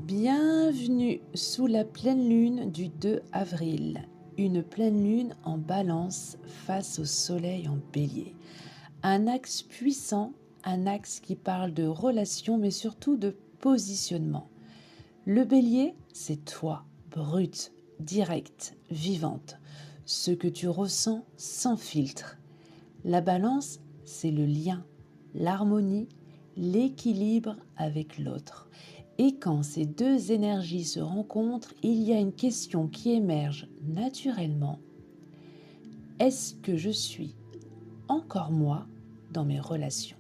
Bienvenue sous la pleine lune du 2 avril, une pleine lune en balance face au soleil en bélier. Un axe puissant, un axe qui parle de relations mais surtout de positionnement. Le bélier, c'est toi, brute, directe, vivante, ce que tu ressens sans filtre. La balance, c'est le lien, l'harmonie, l'équilibre avec l'autre. Et quand ces deux énergies se rencontrent, il y a une question qui émerge naturellement. Est-ce que je suis encore moi dans mes relations ?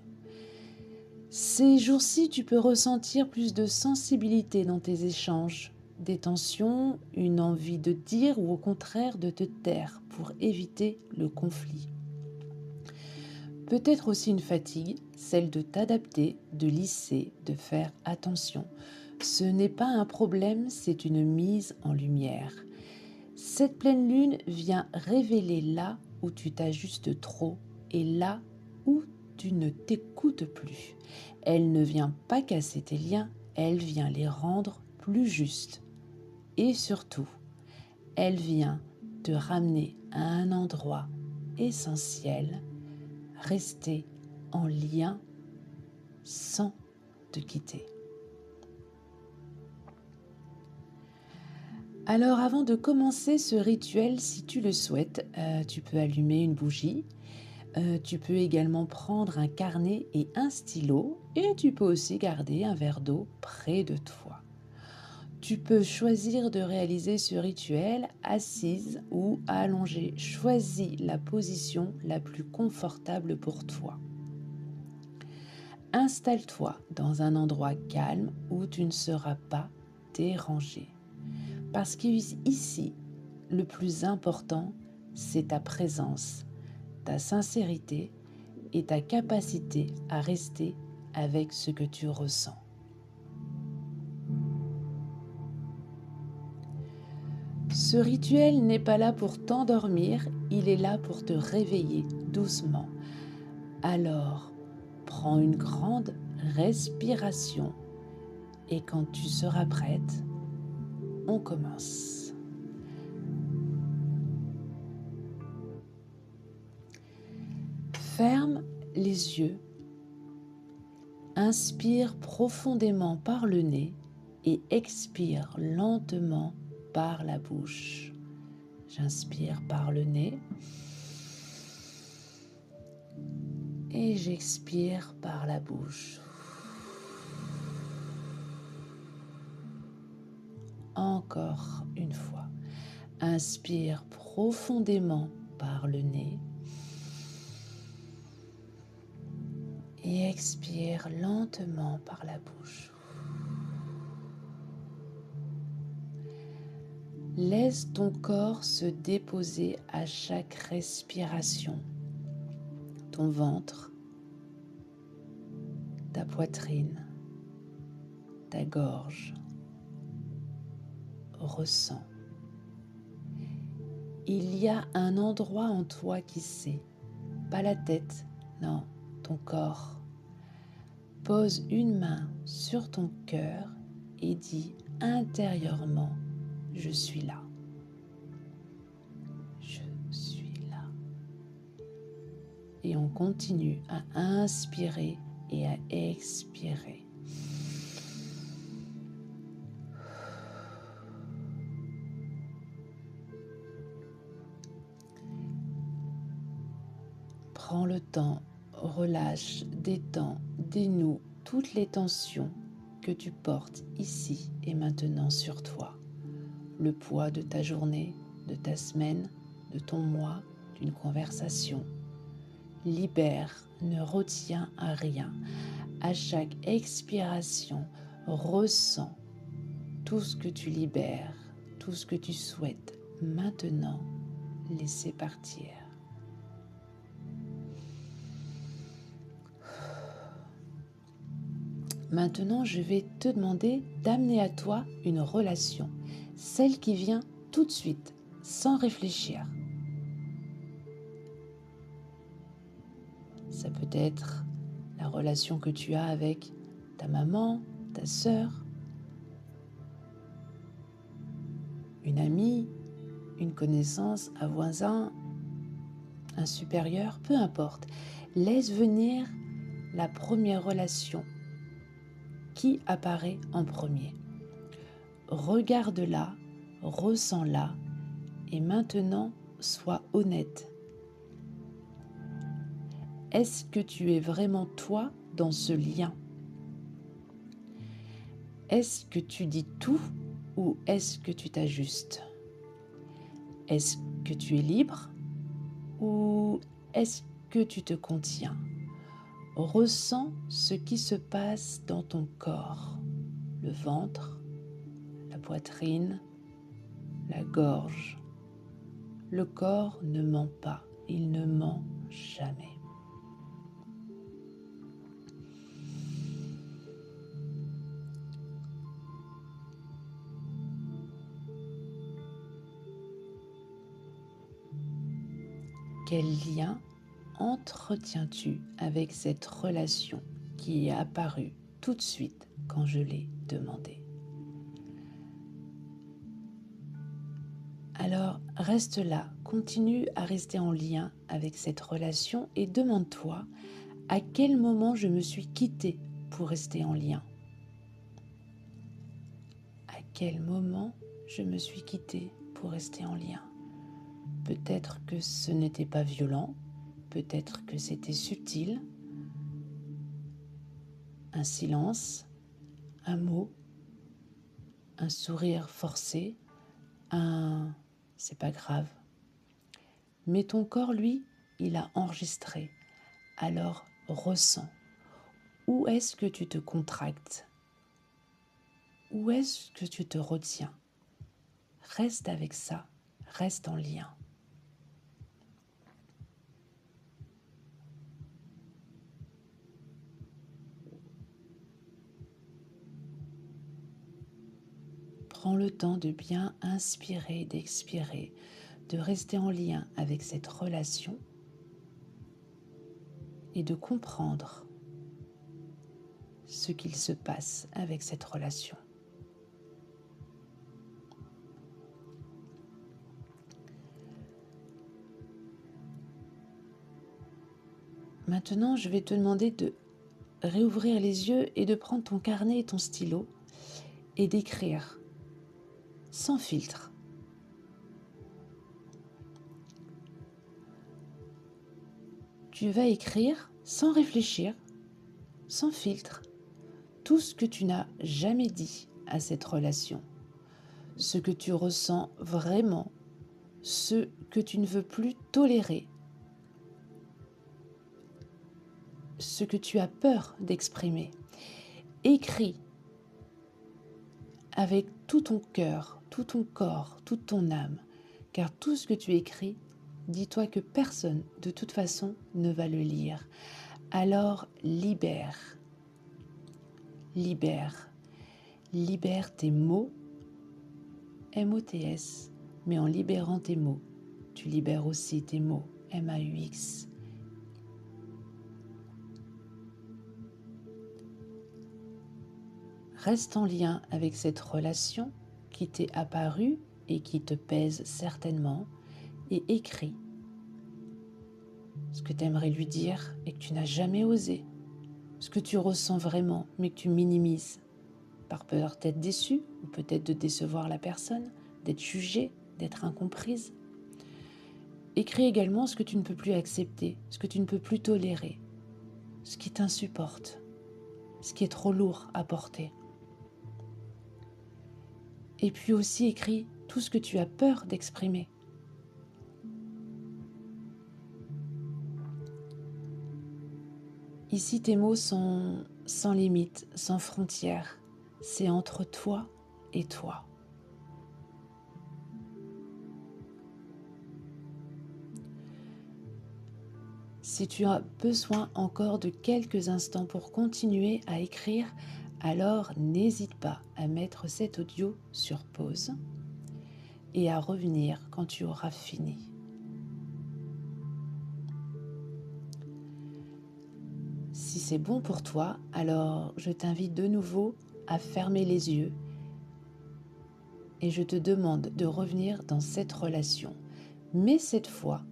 Ces jours-ci, tu peux ressentir plus de sensibilité dans tes échanges, des tensions, une envie de dire ou au contraire de te taire pour éviter le conflit. Peut-être aussi une fatigue, celle de t'adapter, de lisser, de faire attention. Ce n'est pas un problème, c'est une mise en lumière. Cette pleine lune vient révéler là où tu t'ajustes trop et là où tu ne t'écoutes plus. Elle ne vient pas casser tes liens, elle vient les rendre plus justes. Et surtout, elle vient te ramener à un endroit essentiel, rester en lien sans te quitter. Alors avant de commencer ce rituel, si tu le souhaites, tu peux allumer une bougie, tu peux également prendre un carnet et un stylo et tu peux aussi garder un verre d'eau près de toi. Tu peux choisir de réaliser ce rituel assise ou allongée. Choisis la position la plus confortable pour toi. Installe-toi dans un endroit calme où tu ne seras pas dérangé. Parce qu'ici, le plus important, c'est ta présence, ta sincérité et ta capacité à rester avec ce que tu ressens. Ce rituel n'est pas là pour t'endormir, il est là pour te réveiller doucement. Alors, prends une grande respiration et quand tu seras prête, on commence. Ferme les yeux, inspire profondément par le nez et expire lentement par la bouche. J'inspire par le nez et j'expire par la bouche. Encore une fois, inspire profondément par le nez et expire lentement par la bouche. Laisse ton corps se déposer à chaque respiration. Ton ventre, ta poitrine, ta gorge. Ressens. Il y a un endroit en toi qui sait, pas la tête, non, ton corps. Pose une main sur ton cœur et dis intérieurement, je suis là. Je suis là. Et on continue à inspirer et à expirer. Prends le temps, relâche, détends, dénoue toutes les tensions que tu portes ici et maintenant sur toi. Le poids de ta journée, de ta semaine, de ton mois, d'une conversation. Libère, ne retiens à rien. À chaque expiration, ressens tout ce que tu libères, tout ce que tu souhaites maintenant laisser partir. Maintenant, je vais te demander d'amener à toi une relation, celle qui vient tout de suite, sans réfléchir. Ça peut être la relation que tu as avec ta maman, ta sœur, une amie, une connaissance, un voisin, un supérieur, peu importe. Laisse venir la première relation qui apparaît en premier. Regarde-la, ressens-la et maintenant sois honnête. Est-ce que tu es vraiment toi dans ce lien? Est-ce que tu dis tout ou est-ce que tu t'ajustes? Est-ce que tu es libre ou est-ce que tu te contiens? Ressens ce qui se passe dans ton corps, le ventre, la poitrine, la gorge. Le corps ne ment pas, il ne ment jamais. Quel lien entretiens-tu avec cette relation qui est apparue tout de suite quand je l'ai demandé? Alors reste là, continue à rester en lien avec cette relation et demande-toi à quel moment je me suis quittée pour rester en lien. À quel moment je me suis quittée pour rester en lien? Peut-être que ce n'était pas violent, peut-être que c'était subtil, un silence, un mot, un sourire forcé, un « c'est pas grave ». Mais ton corps, lui, il a enregistré. Alors ressens. Où est-ce que tu te contractes? Où est-ce que tu te retiens? Reste avec ça, reste en lien. Prends le temps de bien inspirer, d'expirer, de rester en lien avec cette relation et de comprendre ce qu'il se passe avec cette relation. Maintenant, je vais te demander de réouvrir les yeux et de prendre ton carnet et ton stylo et d'écrire sans filtre. Tu vas écrire sans réfléchir, sans filtre, tout ce que tu n'as jamais dit à cette relation, ce que tu ressens vraiment, ce que tu ne veux plus tolérer, ce que tu as peur d'exprimer. Écris avec tout ton cœur, tout ton corps, toute ton âme, car tout ce que tu écris, dis-toi que personne, de toute façon, ne va le lire. Alors libère, libère, libère tes mots, M-O-T-S, mais en libérant tes mots, tu libères aussi tes mots, M-A-U-X. Reste en lien avec cette relation qui t'est apparue et qui te pèse certainement et écris ce que tu aimerais lui dire et que tu n'as jamais osé, ce que tu ressens vraiment mais que tu minimises par peur d'être déçu ou peut-être de décevoir la personne, d'être jugée, d'être incomprise. Écris également ce que tu ne peux plus accepter, ce que tu ne peux plus tolérer, ce qui t'insupporte, ce qui est trop lourd à porter. Et puis aussi écris tout ce que tu as peur d'exprimer. Ici, tes mots sont sans limite, sans frontières. C'est entre toi et toi. Si tu as besoin encore de quelques instants pour continuer à écrire, alors n'hésite pas à mettre cet audio sur pause et à revenir quand tu auras fini. Si c'est bon pour toi, alors je t'invite de nouveau à fermer les yeux et je te demande de revenir dans cette relation. Mais cette fois,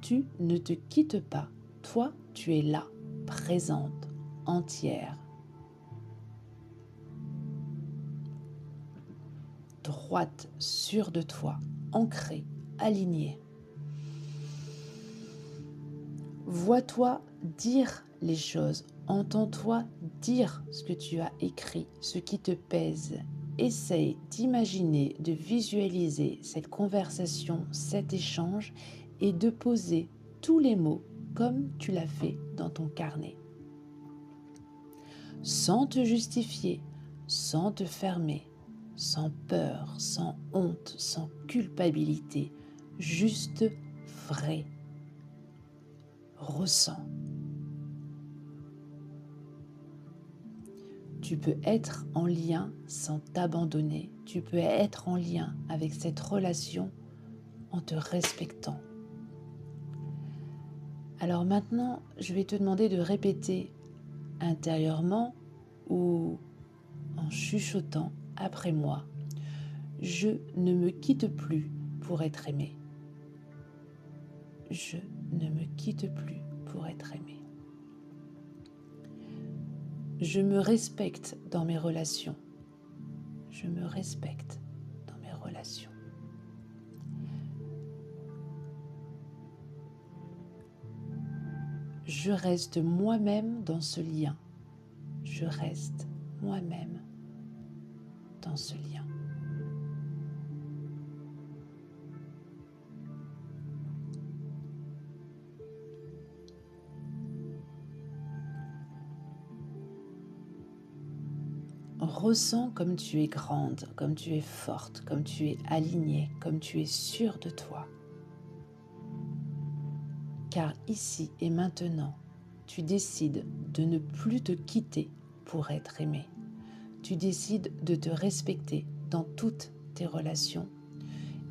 tu ne te quittes pas. Toi, tu es là, présente, entière, droite, sûre de toi, ancrée, alignée. Vois-toi dire les choses, entends-toi dire ce que tu as écrit, ce qui te pèse. Essaye d'imaginer, de visualiser cette conversation, cet échange et de poser tous les mots comme tu l'as fait dans ton carnet. Sans te justifier, sans te fermer, sans peur, sans honte, sans culpabilité, juste vrai. Ressens. Tu peux être en lien sans t'abandonner. Tu peux être en lien avec cette relation en te respectant. Alors maintenant, je vais te demander de répéter intérieurement ou en chuchotant après moi. Je ne me quitte plus pour être aimé. Je ne me quitte plus pour être aimé. Je me respecte dans mes relations. Je me respecte dans mes relations. Je reste moi-même dans ce lien. Je reste moi-même dans ce lien. Ressens comme tu es grande, comme tu es forte, comme tu es alignée, comme tu es sûre de toi. Car ici et maintenant, tu décides de ne plus te quitter pour être aimé. Tu décides de te respecter dans toutes tes relations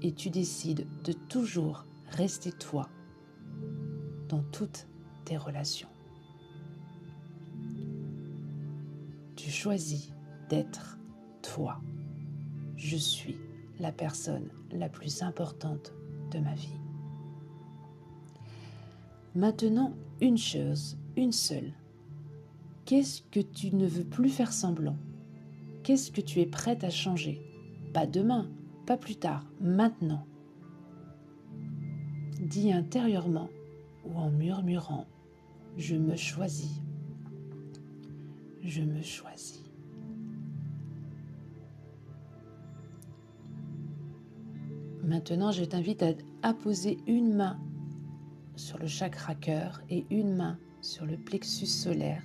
et tu décides de toujours rester toi dans toutes tes relations. Tu choisis d'être toi. Je suis la personne la plus importante de ma vie. Maintenant, une chose, une seule. Qu'est-ce que tu ne veux plus faire semblant? Qu'est-ce que tu es prête à changer? Pas demain, pas plus tard, maintenant. Dis intérieurement ou en murmurant, je me choisis. Je me choisis. Maintenant, je t'invite à apposer une main sur le chakra cœur et une main sur le plexus solaire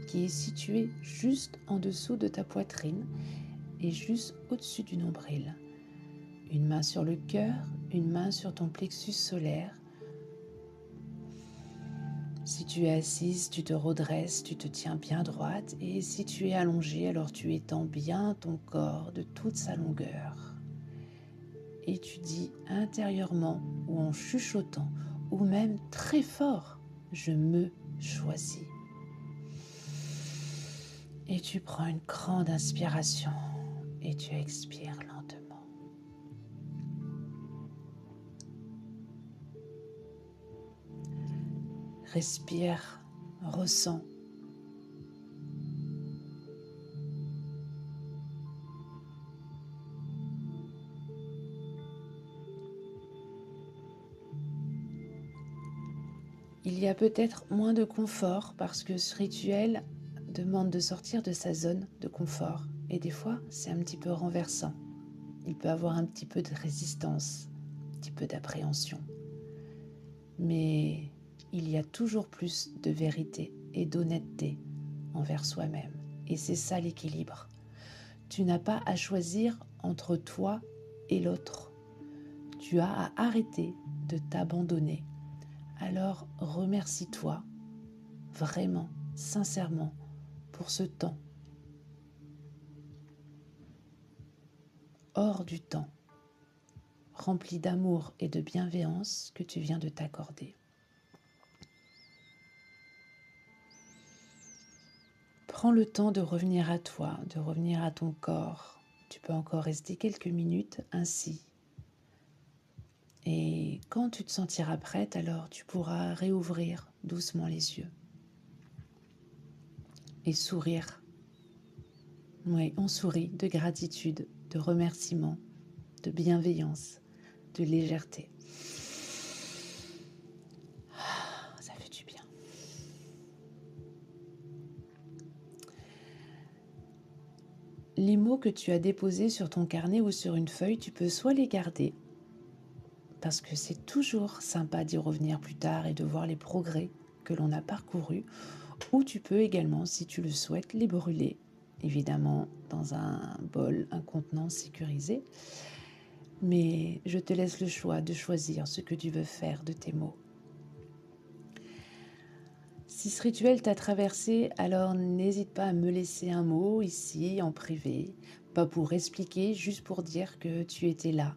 qui est situé juste en dessous de ta poitrine et juste au-dessus du nombril. Une main sur le cœur, une main sur ton plexus solaire. Si tu es assise, tu te redresses, tu te tiens bien droite et si tu es allongée, alors tu étends bien ton corps de toute sa longueur. Et tu dis intérieurement ou en chuchotant ou même très fort, je me choisis. Et tu prends une grande inspiration et tu expires lentement. Respire, ressens. Il y a peut-être moins de confort parce que ce rituel demande de sortir de sa zone de confort. Et des fois, c'est un petit peu renversant. Il peut avoir un petit peu de résistance, un petit peu d'appréhension. Mais il y a toujours plus de vérité et d'honnêteté envers soi-même. Et c'est ça l'équilibre. Tu n'as pas à choisir entre toi et l'autre. Tu as à arrêter de t'abandonner. Alors remercie-toi vraiment, sincèrement, pour ce temps, hors du temps, rempli d'amour et de bienveillance que tu viens de t'accorder. Prends le temps de revenir à toi, de revenir à ton corps. Tu peux encore rester quelques minutes ainsi. Et quand tu te sentiras prête, alors tu pourras réouvrir doucement les yeux et sourire. Oui, on sourit de gratitude, de remerciement, de bienveillance, de légèreté. Ça fait du bien. Les mots que tu as déposés sur ton carnet ou sur une feuille, tu peux soit les garder, parce que c'est toujours sympa d'y revenir plus tard et de voir les progrès que l'on a parcourus, ou tu peux également, si tu le souhaites, les brûler, évidemment dans un bol, un contenant sécurisé. Mais je te laisse le choix de choisir ce que tu veux faire de tes mots. Si ce rituel t'a traversé, alors n'hésite pas à me laisser un mot ici en privé, pas pour expliquer, juste pour dire que tu étais là.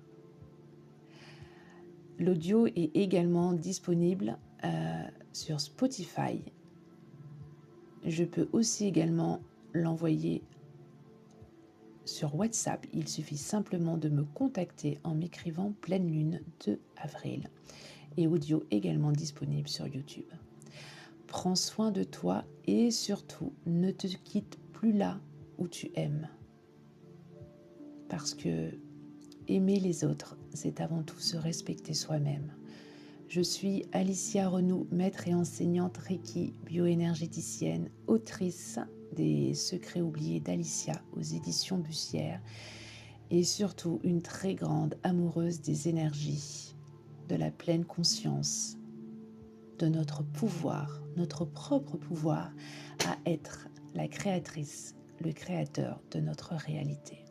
L'audio est également disponible sur Spotify. Je peux aussi également l'envoyer sur WhatsApp. Il suffit simplement de me contacter en m'écrivant Pleine Lune 2 avril. Et audio également disponible sur YouTube. Prends soin de toi et surtout ne te quitte plus là où tu aimes. Parce que aimer les autres, c'est avant tout se respecter soi-même. Je suis Alicia Renoux, maître et enseignante Reiki, bioénergéticienne, autrice des Secrets oubliés d'Alicia aux éditions Bussière et surtout une très grande amoureuse des énergies, de la pleine conscience, de notre pouvoir, notre propre pouvoir à être la créatrice, le créateur de notre réalité.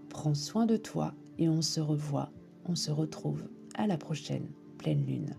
Prends soin de toi et on se revoit, on se retrouve à la prochaine pleine lune.